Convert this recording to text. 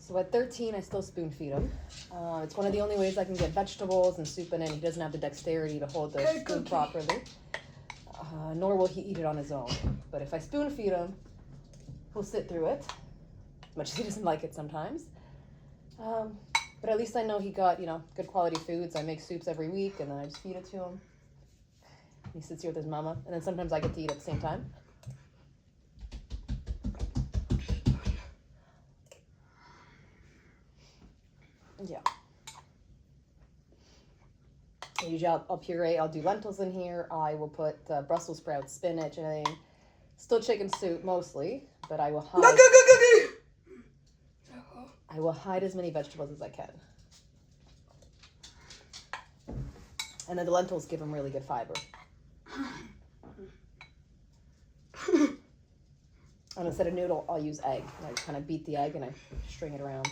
So at 13, I still spoon feed him. It's one of the only ways I can get vegetables and soup in it. He doesn't have the dexterity to hold the spoon properly. Nor will he eat it on his own. But if I spoon feed him, he'll sit through it. Much as he doesn't like it sometimes. But at least I know he got, good quality foods. I make soups every week, and then I just feed it to him. He sits here with his mama, and then sometimes I get to eat at the same time. Yeah. Usually I'll puree, I'll do lentils in here. I will put Brussels sprouts, spinach, and everything. Still chicken soup mostly, but I will hide as many vegetables as I can. And then the lentils give them really good fiber. And instead of noodle, I'll use egg. I just kind of beat the egg and I string it around.